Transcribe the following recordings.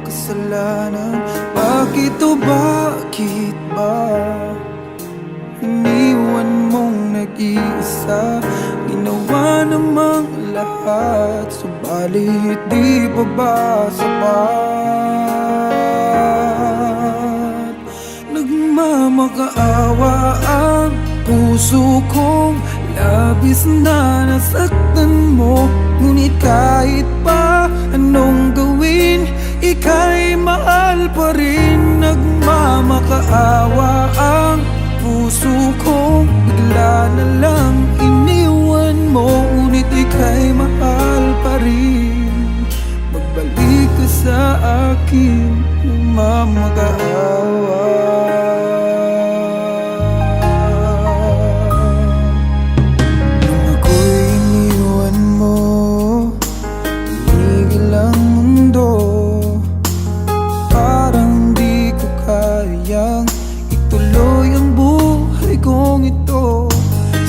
kasalanan. Bakit o bakit ba iniwan mong nag-iisa? Ginawa namang lahat, subalit di pa ba sapat? Nagmamakaawa ang puso kong labis na nasaktan mo. Ngunit kahit pa anong gawin, ika'y mahal pa rin. Nagmamakaawa ang puso kong bigla na lang iniwan mo. Ngunit ika'y mahal pa rin. Magbalik ka sa akin, nagmamakaawa.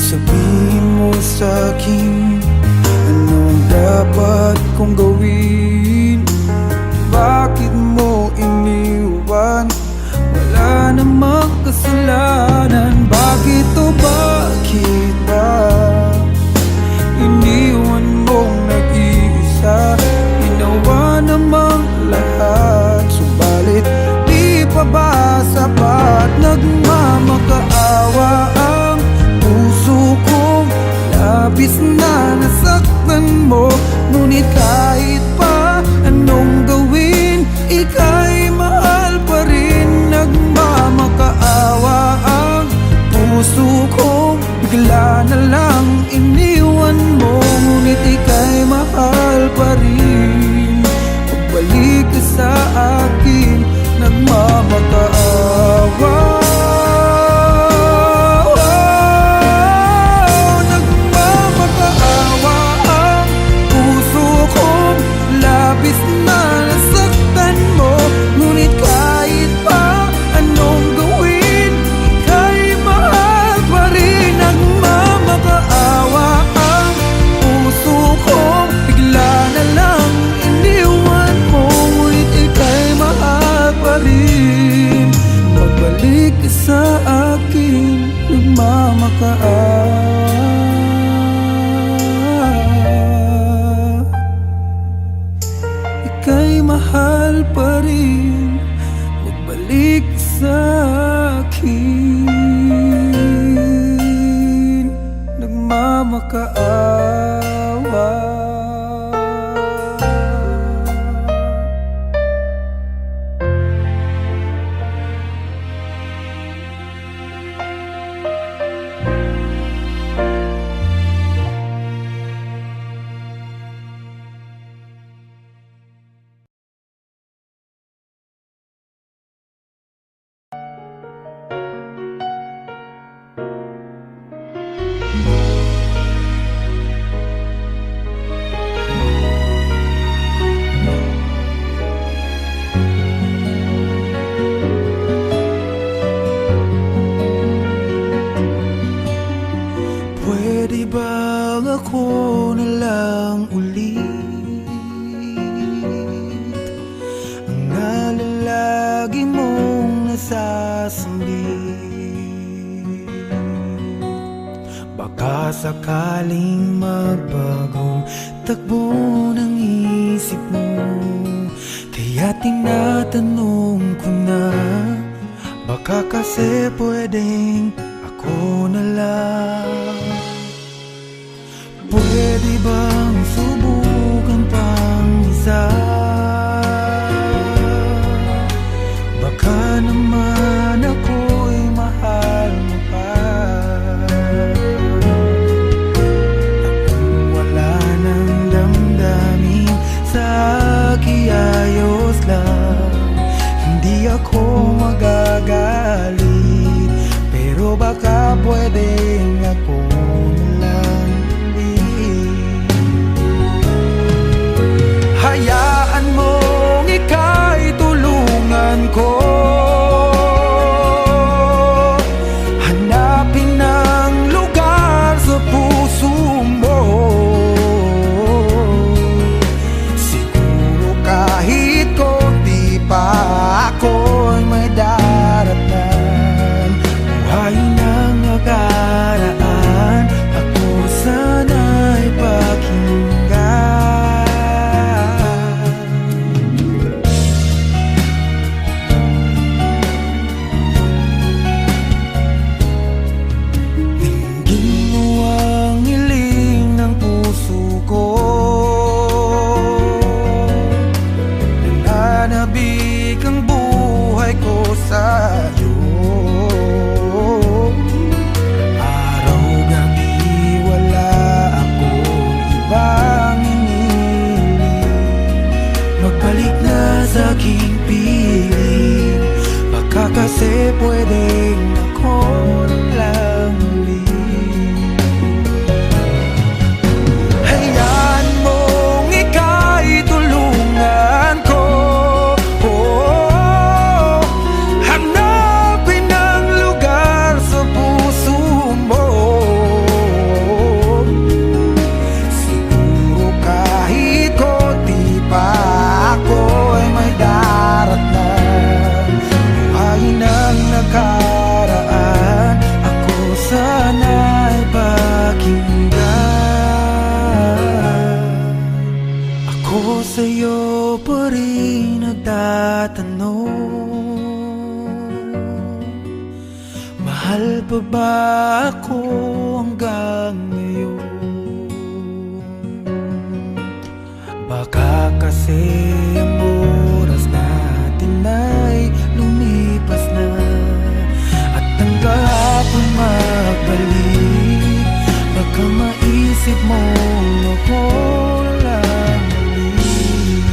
Sabihin mo sa'kin, anong dapat kong gawin? Bakit mo iniwan? Wala namang kasalanan. Bakit o bakit ba iniwan mong nag-iisa? Ginawa namang lahat, subalit di pa ba sapat? Nagmamakaawa ang puso kong labis na nasaktan mo. Ngunit kahit pa anong gawin, ika'y mahal pa rin. Nagmamakaawa ang puso kong bigla na lang iniwan mo. Ngunit ika'y mahal pa rin. Pagbalik ka sa akin, nagmamakaawa. Labis na nasaktan mo. Ngunit kahit pa anong gawin, ika'y mahal pa rin. Nagmamakaawa ang puso ko, bigla na lang iniwan mo. Ngunit ika'y mahal pa rin. Magbalik ka sa akin, nagmamakaawa. Ika'y mahal pa rin. Magbalik sa akin, nagmamakaawa. Pwede bang ako na lang ulit ang nalalagi mong nasasambit? Baka sakaling magbagong takbo ng isip mo, kaya tinatanong ko na, baka kasi pwedeng ako na lang. Pwede bang subukan pang isa? Baka naman ako'y mahal mo pa. Kung wala nang damdamin sa kiayos lang, hindi ako magagalit. Pero baka pwedeng ako na lang. Hayaan mong ika'y tulungan ko, hanapin ang lugar sa puso mo. Siguro kahit konti sa aking piling. Baka kasi pwedeng ako na lang ulit. Hayaan mong ika'y tulungan ko. Hanapin ang lugar sa puso mo. Siguro kahit konti pa ako ay may daratnan. Buhayin ang nakaraan, ako sana'y pakinggan. Ako sa'yo pa rin nagtatanong, mahal pa ba ako hanggang ngayon? Baka kasi ang oras natin ay lumipas na, at ang kahapon magbalik. Baka maisip mo ako lang ulit.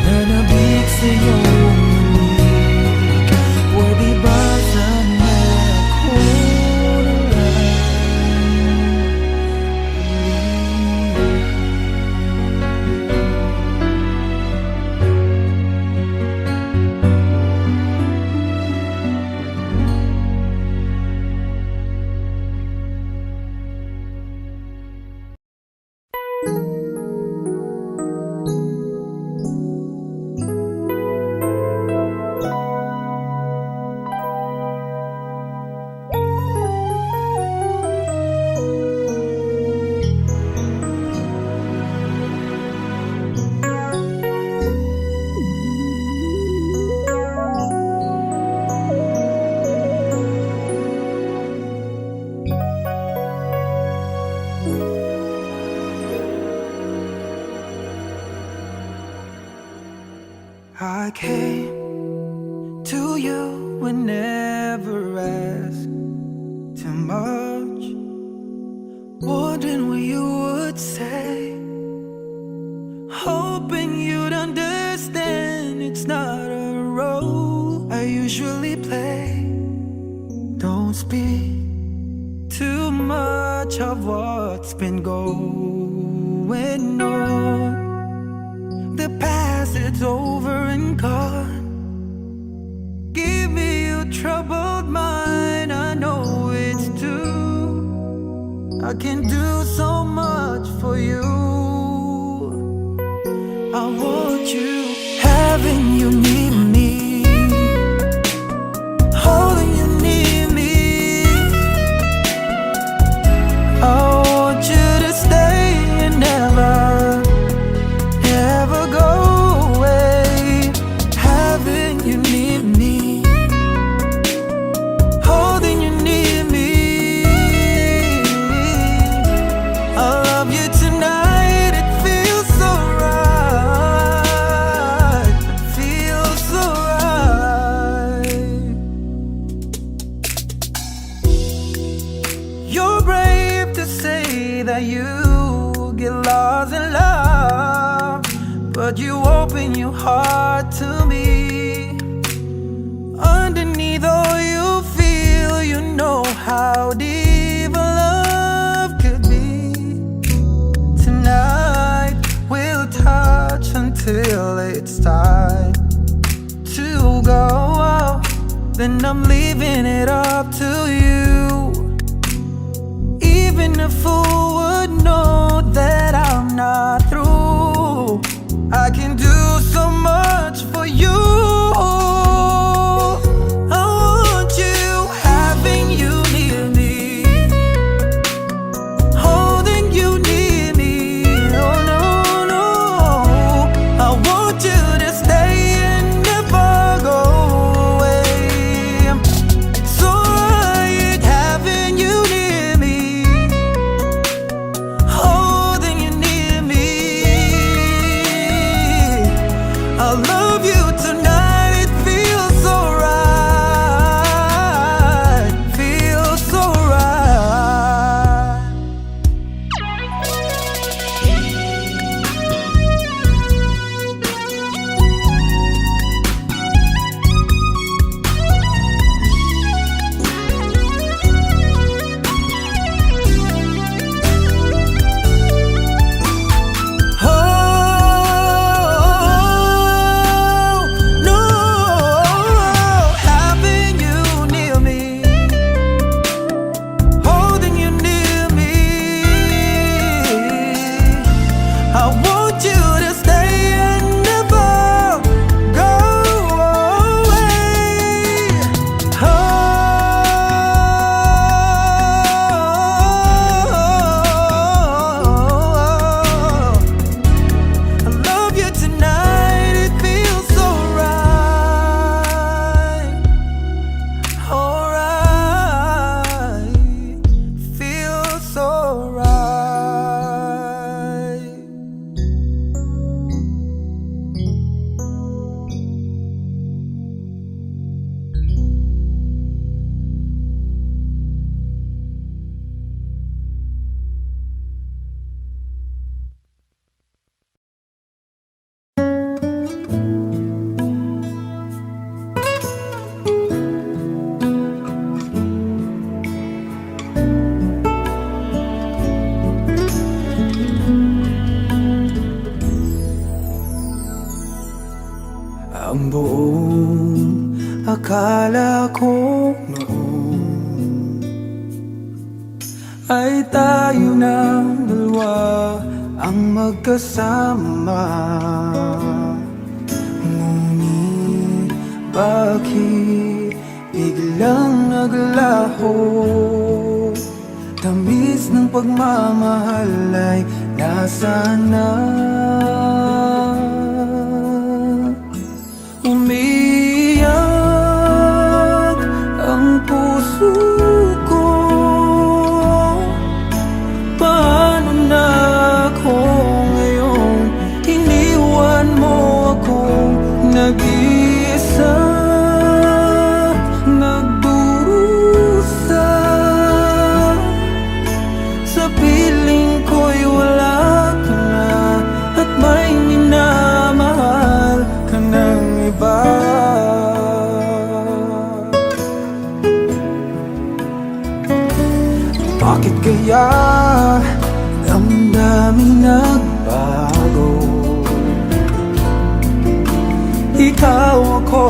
Nananabik sa'yo manig, pwede ba sana ako na lang I came to you and never asked too much, wondering what you would say, hoping you'd understand it's not a role I usually play. Don't speak too much of what's been going on. The past, it's over and gone. Give me your troubled mind, I know it's true. I can do so much for you. I want you, having you near me, holding you near me. I want you to stay and never go away. Having you near me, holding you near me. I love you tonight, it feels so right. It feels so right. You're brave to say that you get lost in love, but you open your heart to me. Underneath all you feel, you know how deep a love could be. Tonight we'll touch until it's time to go. Then I'm leaving it up to you. Even a fool would know that I'm not through. I can do so much for you. I want you, having you near me, holding you near me. Oh no, no, I want you to stay and never go away. It's alright, having you near me, holding you near me. Ang buong akala ko noon ay tayo ng dalawa ang magkasama. Ngunit bakit biglang naglaho? Tamis ng pagmamahal ay nasaan na? Umiyak ang puso ko. Paano na ako ngayon? Iniwan mo akong nag-iisa, nagdurusa. Sa piling ko'y wala ka na, at may minamahal ka ng iba. Bakit kaya damdaming nagbago? Ikaw ako,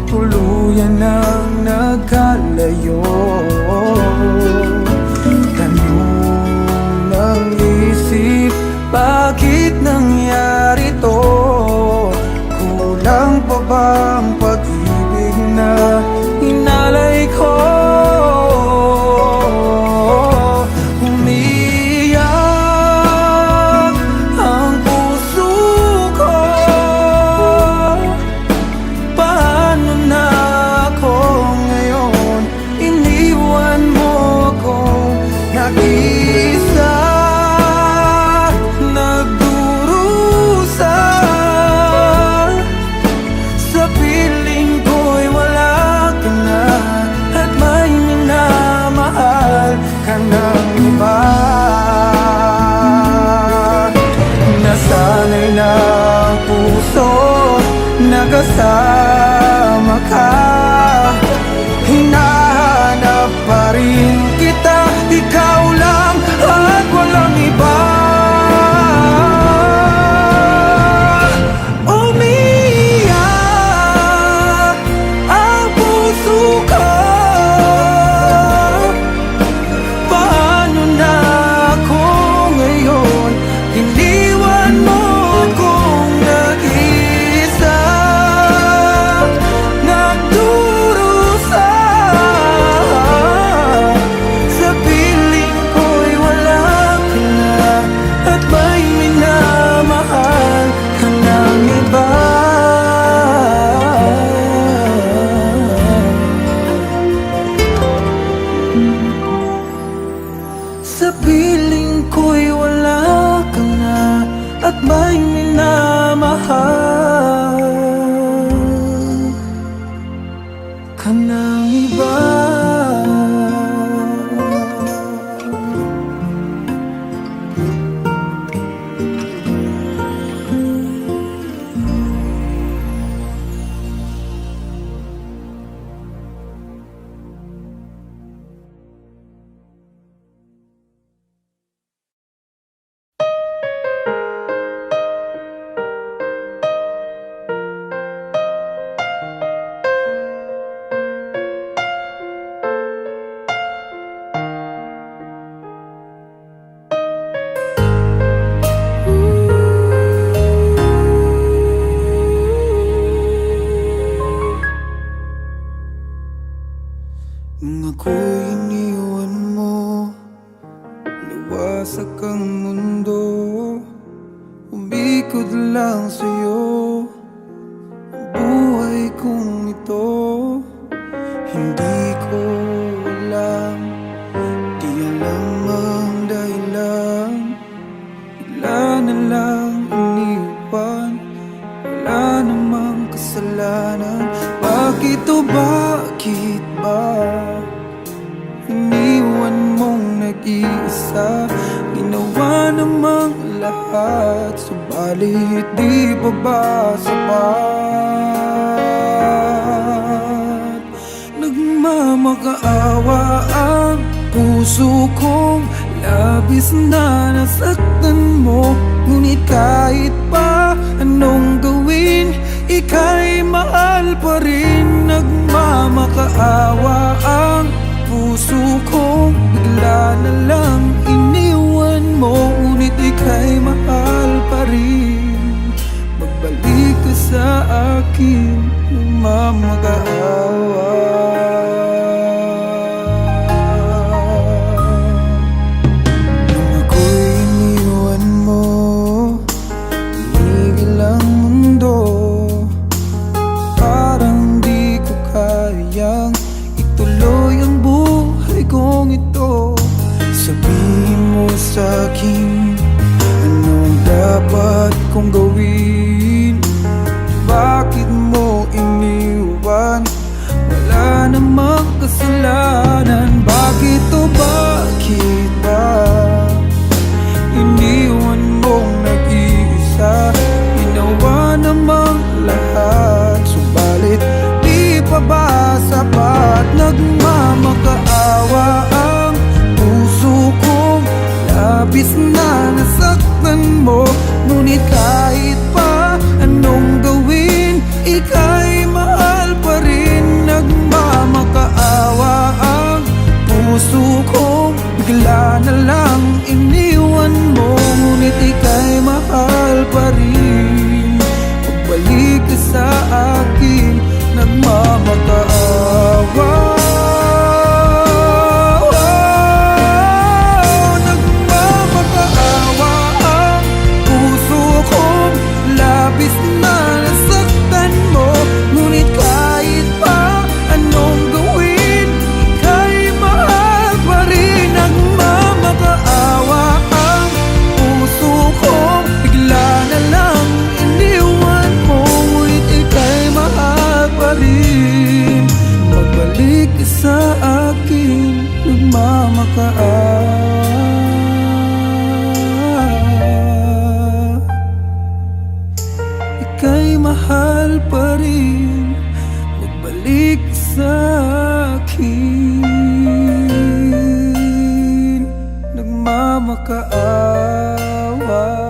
tuluyan nang nagkalayo. Tanong ng isip, bakit nangyari to? Kulang pa ba ang pag-ibig na inalay ko? Umiyak ang puso ko. Paano na ako ngayon? Iniwan mo akong nag-iisa, nagdurusa. Sa piling ko'y wala ka na, at may minamahal ka ng iba. Nasanay na ang puso, nakasama ka. Hinahanap pa rin kita, ikaw lang at walang iba. Umiyak ang puso ko. Paano na ako ngayon? Iniwan mo akong nag-iisa, nagdurusa. Sa piling ko'y wala ka na, at may minamahal ka ng iba. Sa piling ko'y wala ka na, at may minamahal ka ng iba. Nung ako'y iniwan mo, liwasak ang mundo. Umikot lang sa'yo ang buhay kong ito. Hindi ko alam, di alam ang dahilan. Bigla na lang iniwan, wala namang kasalanan. Bakit o bakit ba iniwan mong nag-iisa? Ginawa namang lahat, subalit di pa ba sapat? Nagmamakaawa ang puso kong labis na nasaktan mo. Ngunit kahit pa anong gawin, ika'y na lang iniwan mo, ngunit ika'y mahal pa rin. Magbalik ka sa akin, magmamag-aawa. Nung ako'y iniwan mo, tumigil ang mundo. Parang di ko kayang ituloy ang buhay kong ito. Sabihin mo sa'kin, anong dapat kong gawin? Bakit mo iniwan? Wala namang kasalanan. Bakit o bakit ba iniwan mong nag-iisa? Ginawa namang lahat, subalit di pa ba sapat? Nagmamakaawa ang puso kong labis na nasaktan mo, ngunit kahit pa anong gawin, ika'y mahal pa rin. Nagmamakaawa ang puso kong bigla na lang iniwan mo, ngunit ika'y mahal pa rin. Pagbalik ka sa akin, nagmamakaawa. Nagmamakaawa ang puso kong labis na nasaktan mo, ngunit kahit pa anong gawin, ika'y mahal pa rin. Nagmamakaawa ang puso kong bigla na lang iniwan mo, ngunit ika'y mahal pa rin. Magbalik ka sa akin, nagmamakaawa. Ika'y mahal pa rin. Magbalik ka sa akin, nagmamakaawa.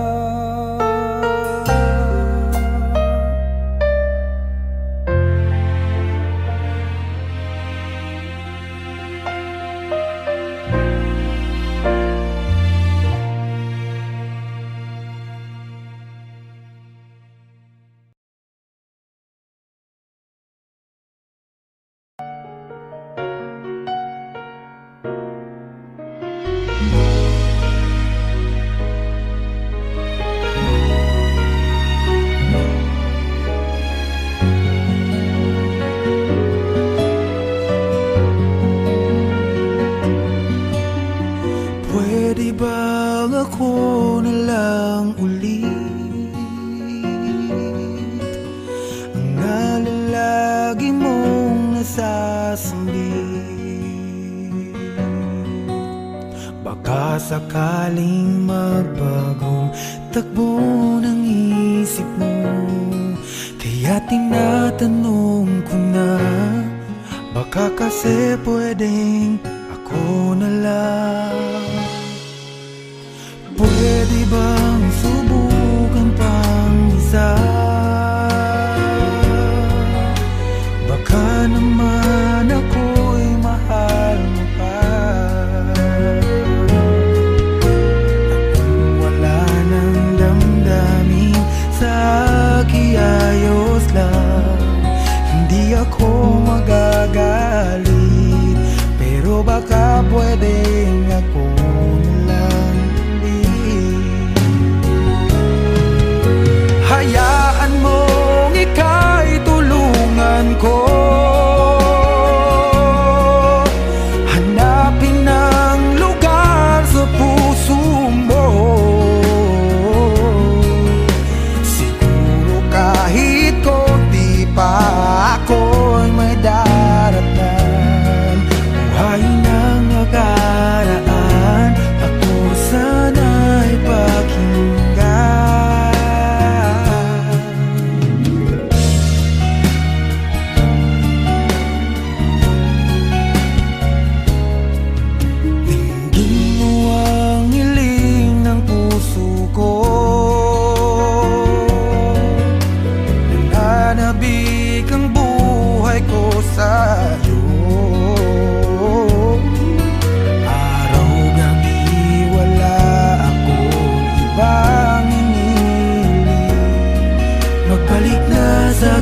Pwede bang ako na lang ulit ang nalalagi mong nasasambit? Baka sakaling magbagong takbo ng isip mo, kaya tinatanong ko na, baka kasi pwedeng ako na lang. Pwede bang subukan pang isa? Baka naman ako'y mahal mo pa. Kung wala nang damdamin sa kiayos lang, hindi ako magagalit. Pero baka pwedeng ako na lang ulit. Hayaan mong ika'y tulungan ko, hanapin ang lugar sa puso mo. Siguro kahit konti pa ako'y may daratnan. Buhay ng nakaraan,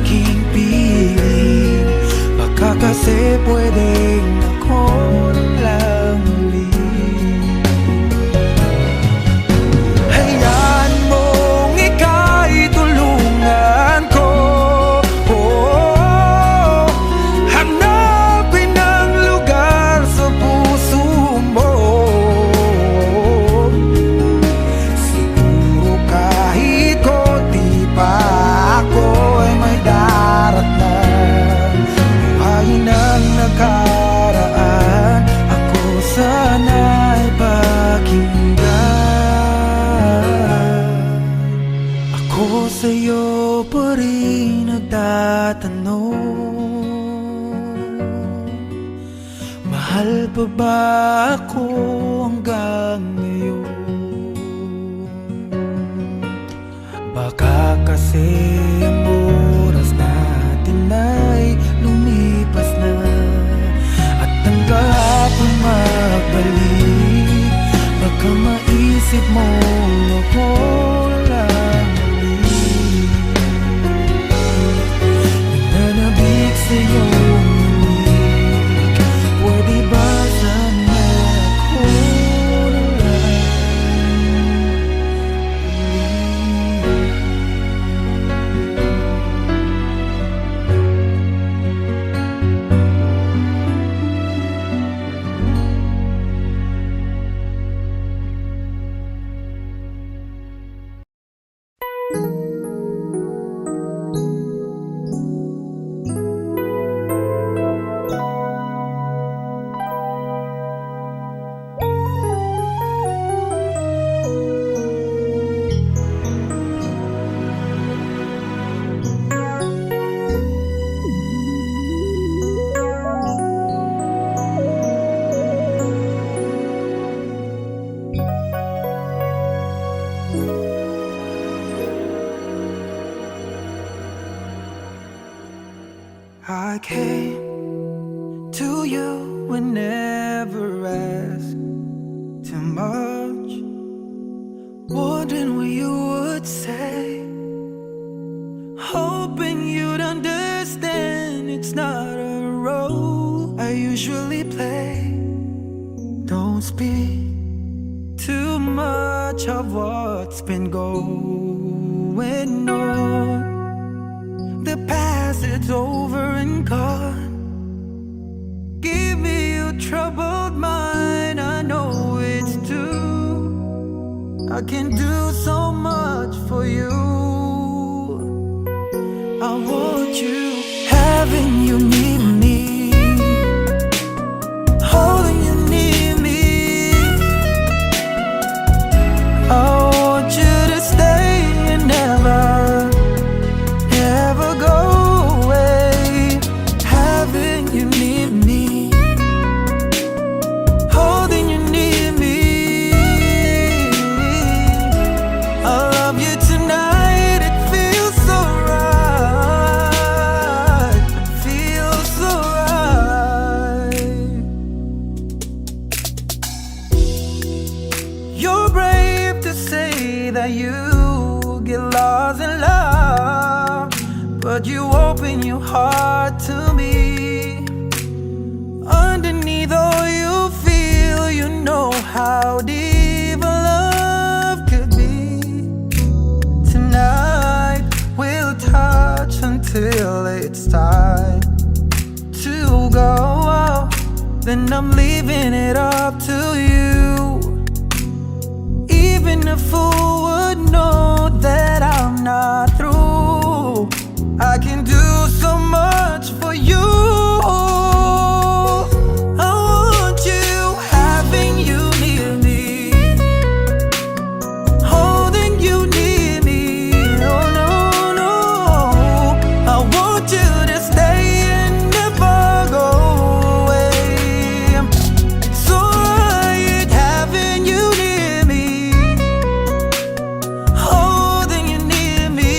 aking piling. Baka kasi pwedeng ako lang muli. Hayaan mong ika'y tulungan ko, hanapin ang lugar sa puso mo. Siguro kahit konti pa ako ay may daratnan. Buhayin ang nakaraan, ako sana'y pakinggan. Ako sa'yo pa rin nagtatanong, mahal pa ba ako hanggang ngayon? Baka kasi ang oras natin ay lumipas na, at ang kahapon magbalik. Baka maisip mo ako lang ulit. Nananabik sa'yo pwede ba sana ako na lang I came to you and never asked too much, wondering what you would say, hoping you'd understand it's not a role I usually play. Don't speak too much of what's been going on. The past, it's over and gone. Give me your troubled mind, I know it's true. I can do so much for you. I want you, having you near me, holding you near me. I want you to stay and never go away. Having you near me, holding you near me. I love you tonight, it feels so right. It feels so right. You're brave to say that you get lost in love, but you open your heart to me. Underneath all you feel, you know how deep a love could be. Tonight we'll touch until it's time to go. Then I'm leaving it up to you. Even a fool would know that I'm not through. I can do so much for you. I want you, having you near me, holding you near me. Oh no, no, I want you to stay and never go away. So right, having you near me, holding you near me.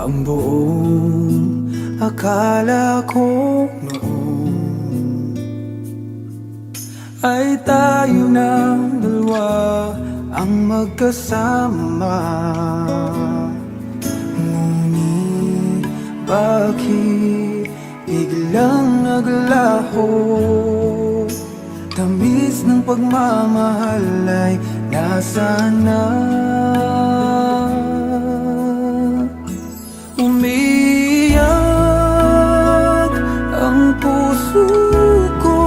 Ang buong akala ko noon ay tayo ng dalawa ang magkasama. Ngunit bakit biglang naglaho? Tamis ng pagmamahal ay nasaan na? Umiyak ang puso ko.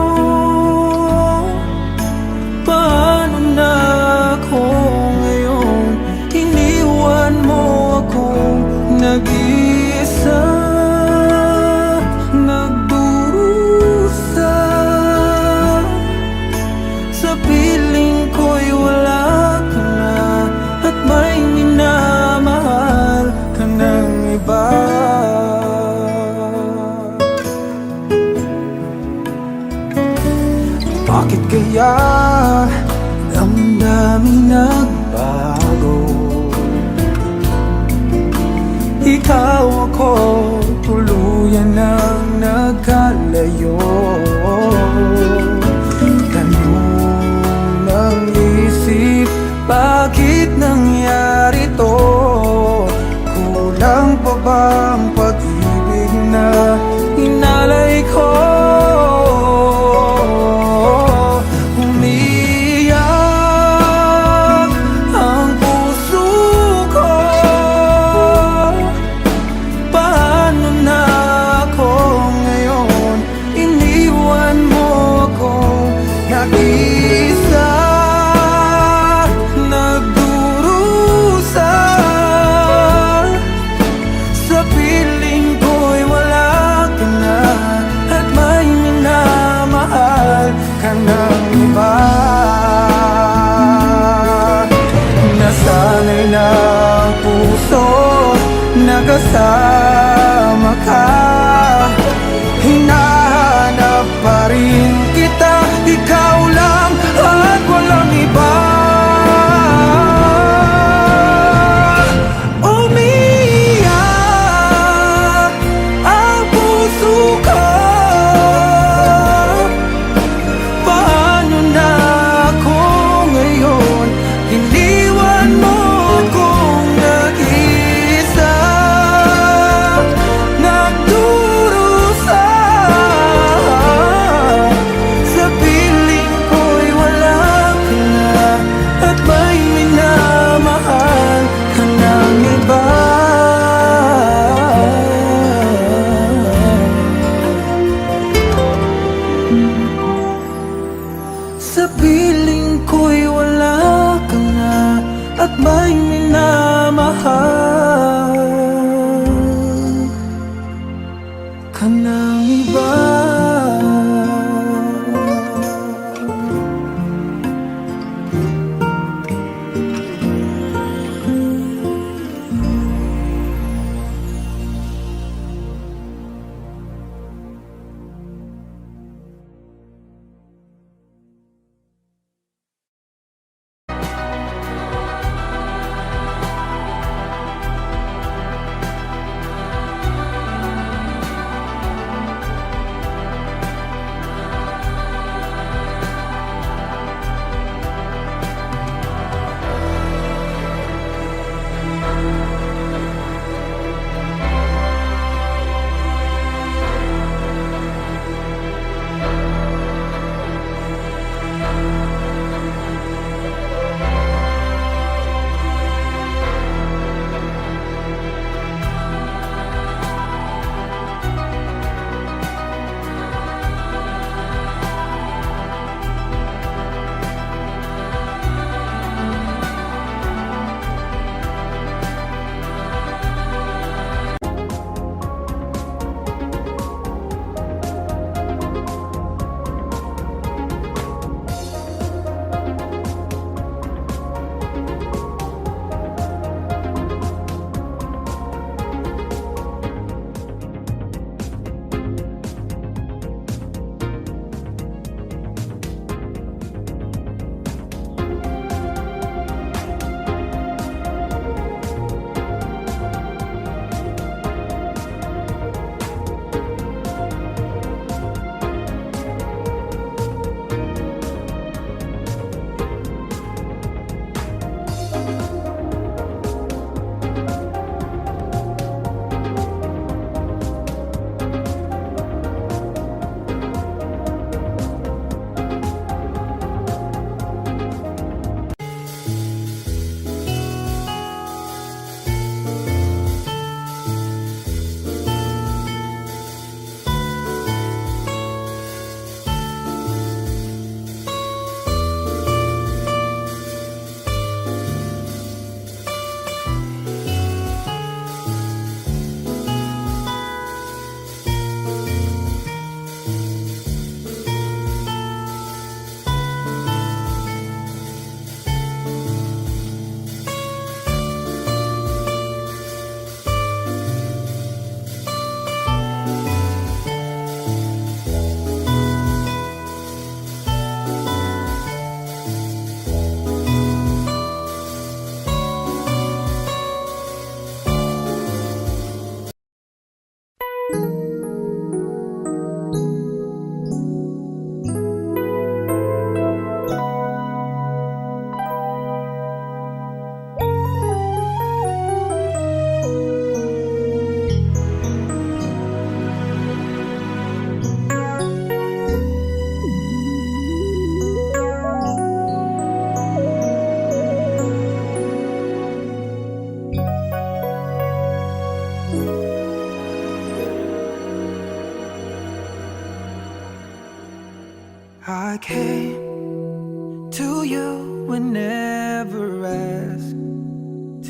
Paano na ako ngayon? Iniwan mo akong nag-iisa, nagdurusa. Sa piling ko'y wala ka na, at may minamahal ka ng iba. Bakit kaya damdaming nagbago? Ikaw ako, tuluyan nang nagkalayo. Tanong ng isip, bakit nangyari to? Kulang pa ba ang pag-ibig na inalay ko? Umiyak ang puso ko. Paano na ako ngayon? Iniwan mo ako nag-isa, nagdurusa. Sa piling ko'y wala ka na, at may minamahal ka ng iba. Nasanay na ang puso, nagkasama ka. Hinahanap pa rin kita, ikaw lang at walang iba. Umiyak ang puso ko. Paano na ako ngayon? Iniwan mo akong nag-isa, nagdurusa.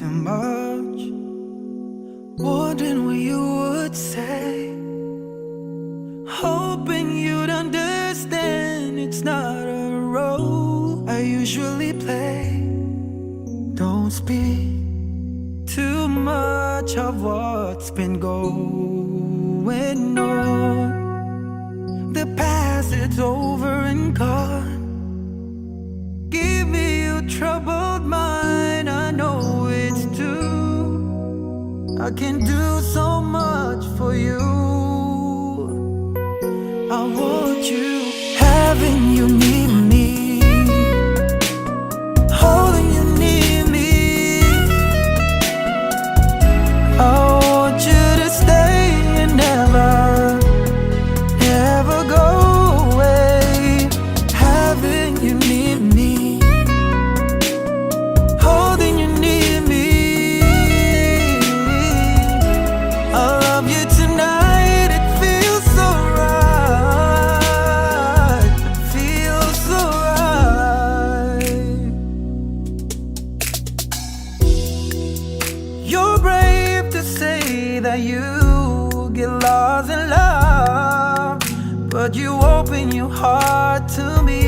too much, wondering what you would say, hoping you'd understand it's not a role I usually play. Don't speak too much of what's been going on. The past, it's over and gone. Give me your troubled mind, I know it's true. I can do so much for you. I want you, having you near me, holding you near me. I want you to stay and never, ever go away. Having you near me, holding you near me. I love you tonight, it feels so right. It feels so right. You're brave to say that you get lost in love, but you open your heart to me